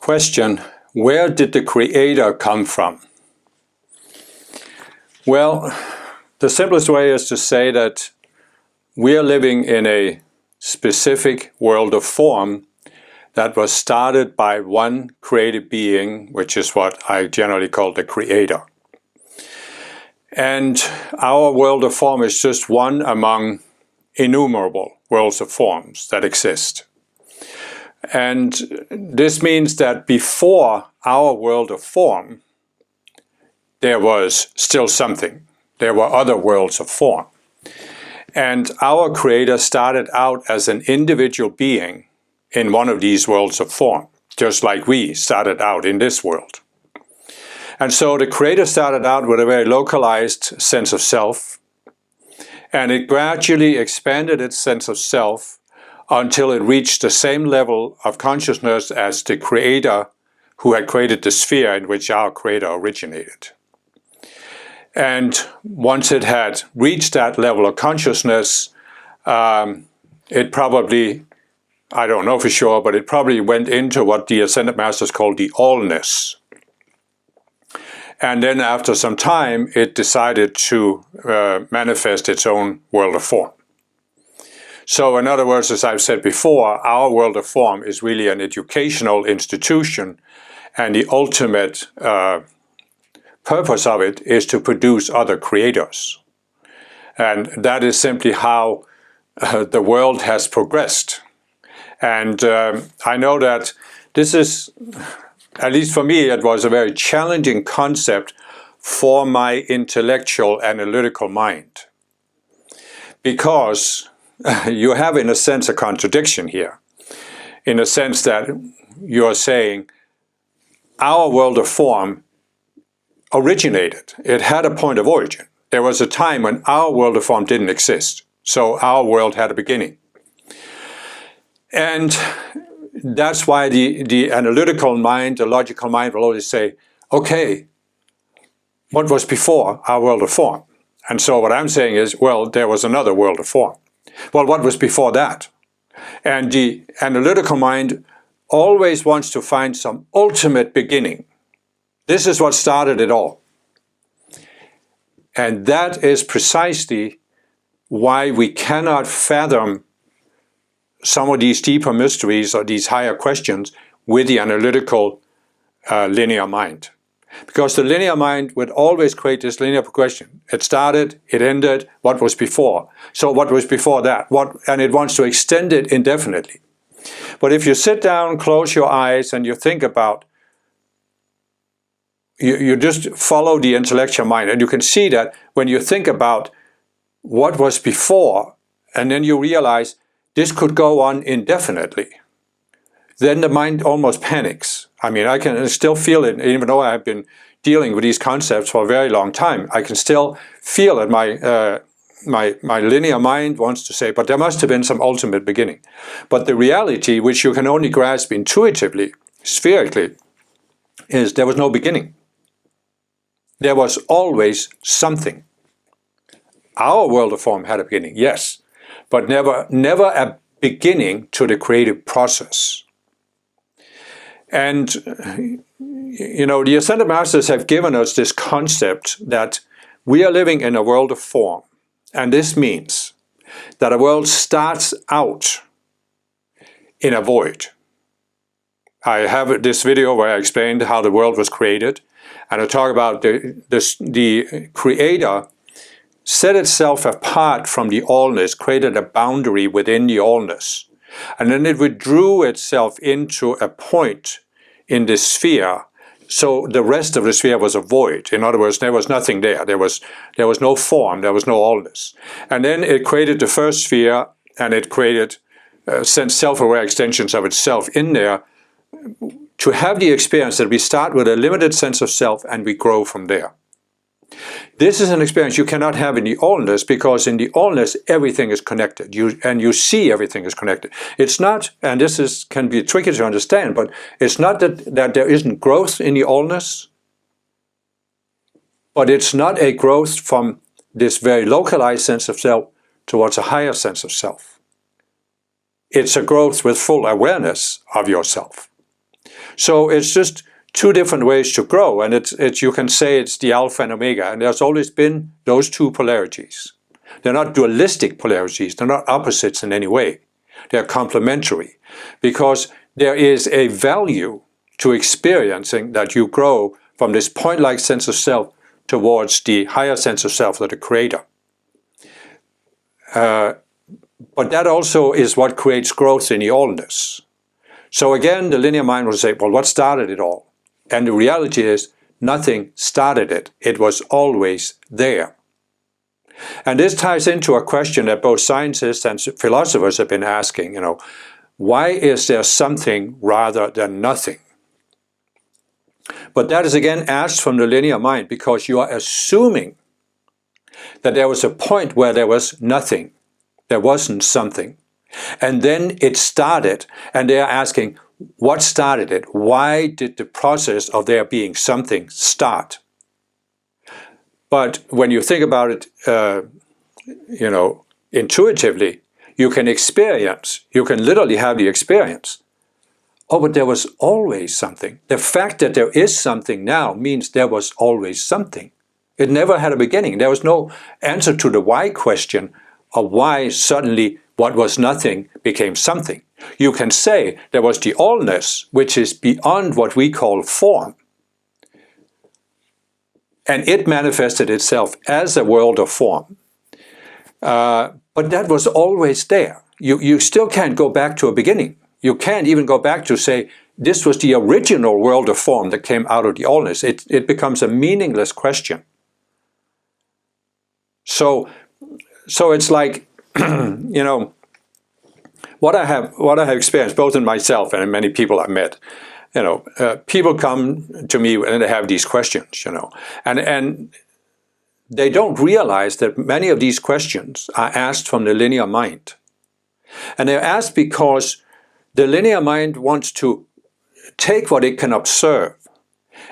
Question: where did the Creator come from? Well, the simplest way is to say that we are living in a specific world of form that was started by one created being, which is what I generally call the Creator. And our world of form is just one among innumerable worlds of forms that exist. And this means that before our world of form, there was still something. There were other worlds of form. And our Creator started out as an individual being in one of these worlds of form, just like we started out in this world. And so the Creator started out with a very localized sense of self, and it gradually expanded its sense of self until it reached the same level of consciousness as the Creator who had created the sphere in which our Creator originated. And once it had reached that level of consciousness, it probably, I don't know for sure, but it probably went into what the Ascended Masters call the allness. And then after some time, it decided to manifest its own world of form. So in other words, as I've said before, our world of form is really an educational institution, and the ultimate purpose of it is to produce other creators. And that is simply how the world has progressed. And I know that this is, at least for me, it was a very challenging concept for my intellectual, analytical mind. Because you have, in a sense, a contradiction here. In a sense that you're saying, our world of form originated. It had a point of origin. There was a time when our world of form didn't exist. So our world had a beginning. And that's why the analytical mind, the logical mind will always say, okay, what was before our world of form? And so what I'm saying is, well, there was another world of form. Well, what was before that? And the analytical mind always wants to find some ultimate beginning. This is what started it all. And that is precisely why we cannot fathom some of these deeper mysteries or these higher questions with the analytical linear mind. Because the linear mind would always create this linear progression. It started, it ended, what was before? So what was before that? And it wants to extend it indefinitely. But if you sit down, close your eyes, and you think about, you just follow the intellectual mind, and you can see that when you think about what was before, and then you realize this could go on indefinitely, then the mind almost panics. I mean, I can still feel it, even though I've been dealing with these concepts for a very long time. I can still feel it. My linear mind wants to say, but there must have been some ultimate beginning. But the reality, which you can only grasp intuitively, spherically, is there was no beginning. There was always something. Our world of form had a beginning, yes, but never a beginning to the creative process. And, you know, the Ascended Masters have given us this concept that we are living in a world of form. And this means that a world starts out in a void. I have this video where I explained how the world was created. And I talk about the Creator set itself apart from the allness, created a boundary within the allness. And then it withdrew itself into a point in the sphere. So the rest of the sphere was a void. In other words, there was nothing there. There was no form. There was no allness. And then it created the first sphere, and it created sent self-aware extensions of itself in there to have the experience that we start with a limited sense of self and we grow from there. This is an experience you cannot have in the allness, because in the allness everything is connected. You see everything is connected. It's not, and this can be tricky to understand, but it's not that there isn't growth in the allness, but it's not a growth from this very localized sense of self towards a higher sense of self. It's a growth with full awareness of yourself. So it's just two different ways to grow, and it's you can say it's the alpha and omega, and there's always been those two polarities. They're not dualistic polarities, they're not opposites in any way. They're complementary, because there is a value to experiencing that you grow from this point-like sense of self towards the higher sense of self of the Creator. But that also is what creates growth in the allness. So again, the linear mind will say, well, what started it all? And the reality is, nothing started it. It was always there. And this ties into a question that both scientists and philosophers have been asking, why is there something rather than nothing? But that is again asked from the linear mind because you are assuming that there was a point where there was nothing. There wasn't something. And then it started, and they are asking, what started it? Why did the process of there being something start? But when you think about it, intuitively, you can literally have the experience. Oh, but there was always something. The fact that there is something now means there was always something. It never had a beginning. There was no answer to the why question of why suddenly what was nothing became something. You can say there was the allness, which is beyond what we call form. And it manifested itself as a world of form. But that was always there. You still can't go back to a beginning. You can't even go back to say, this was the original world of form that came out of the allness. It becomes a meaningless question. So it's like, what I have experienced both in myself and in many people I've met, people come to me and they have these questions, and they don't realize that many of these questions are asked from the linear mind. And they're asked because the linear mind wants to take what it can observe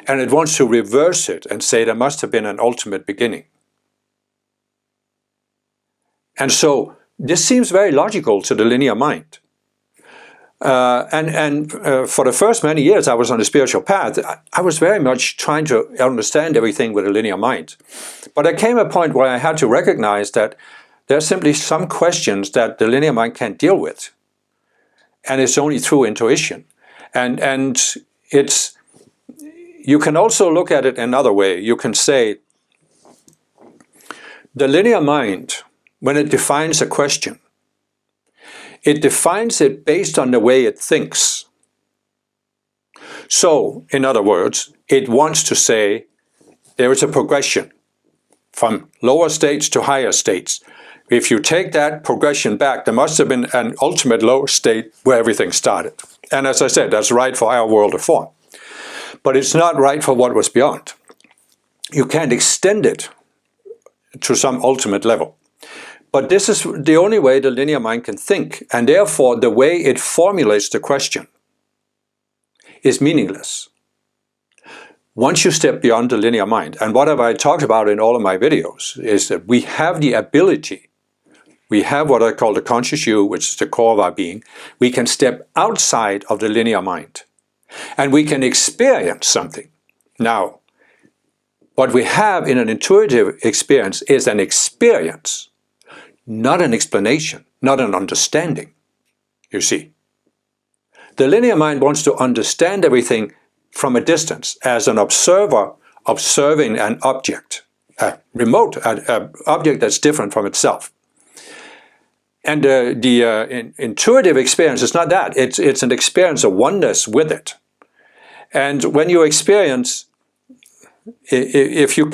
and it wants to reverse it and say there must have been an ultimate beginning. And so this seems very logical to the linear mind. And for the first many years I was on the spiritual path, I was very much trying to understand everything with a linear mind. But there came a point where I had to recognize that there are simply some questions that the linear mind can't deal with. And it's only through intuition. And you can also look at it another way. You can say, the linear mind, when it defines a question, it defines it based on the way it thinks. So, in other words, it wants to say there is a progression from lower states to higher states. If you take that progression back, there must have been an ultimate low state where everything started. And as I said, that's right for our world of form. But it's not right for what was beyond. You can't extend it to some ultimate level. But this is the only way the linear mind can think, and therefore the way it formulates the question is meaningless. Once you step beyond the linear mind, and what have I talked about in all of my videos, is that we have the ability, we have what I call the conscious you, which is the core of our being. We can step outside of the linear mind, and we can experience something. Now, what we have in an intuitive experience is an experience, not an explanation, not an understanding, you see. The linear mind wants to understand everything from a distance, as an observer observing an object, a remote object that's different from itself. And the intuitive experience is not that. It's an experience of oneness with it. And when you experience, if you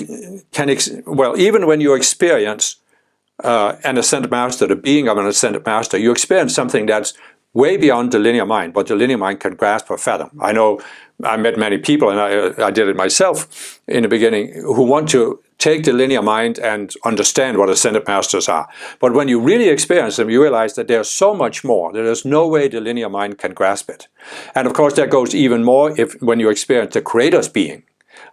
can, even when you experience an ascended master, the being of an ascended master, you experience something that's way beyond the linear mind, what the linear mind can grasp or fathom. I know I met many people, and I did it myself in the beginning, who want to take the linear mind and understand what ascended masters are. But when you really experience them, you realize that there's so much more. There's no way the linear mind can grasp it. And of course, that goes even more when you experience the Creator's being.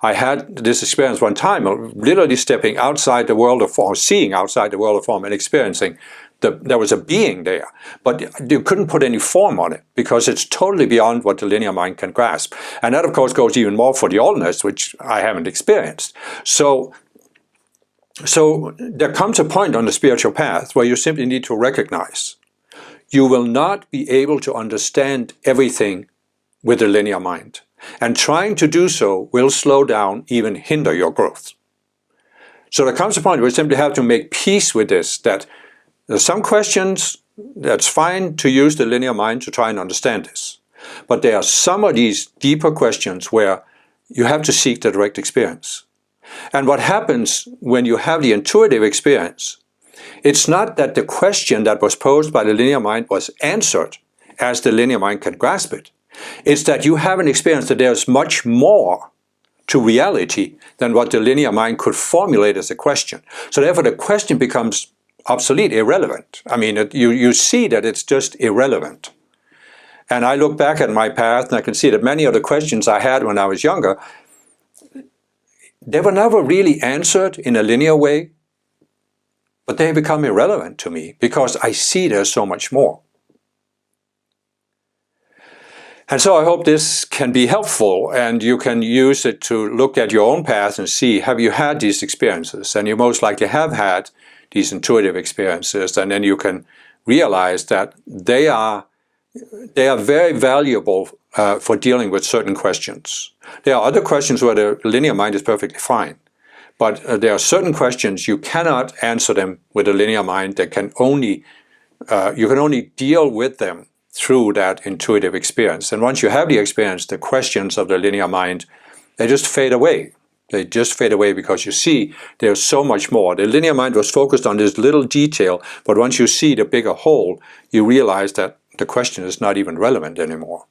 I had this experience one time of literally stepping outside the world of form, seeing outside the world of form and experiencing there was a being there, but you couldn't put any form on it because it's totally beyond what the linear mind can grasp. And that, of course, goes even more for the allness, which I haven't experienced. So there comes a point on the spiritual path where you simply need to recognize you will not be able to understand everything with the linear mind. And trying to do so will slow down, even hinder your growth. So there comes a point where you simply have to make peace with this, that there's some questions that's fine to use the linear mind to try and understand this. But there are some of these deeper questions where you have to seek the direct experience. And what happens when you have the intuitive experience, it's not that the question that was posed by the linear mind was answered as the linear mind can grasp it. It's that you have an experience that there's much more to reality than what the linear mind could formulate as a question. So therefore the question becomes obsolete, irrelevant. I mean, you see that it's just irrelevant. And I look back at my path and I can see that many of the questions I had when I was younger, they were never really answered in a linear way, but they become irrelevant to me because I see there's so much more. And so I hope this can be helpful and you can use it to look at your own path and see, have you had these experiences? And you most likely have had these intuitive experiences, and then you can realize that they are very valuable for dealing with certain questions. There are other questions where the linear mind is perfectly fine, but there are certain questions you cannot answer them with a linear mind. That can only you can only deal with them through that intuitive experience. And once you have the experience, the questions of the linear mind, they just fade away. They just fade away because you see there's so much more. The linear mind was focused on this little detail, but once you see the bigger whole, you realize that the question is not even relevant anymore.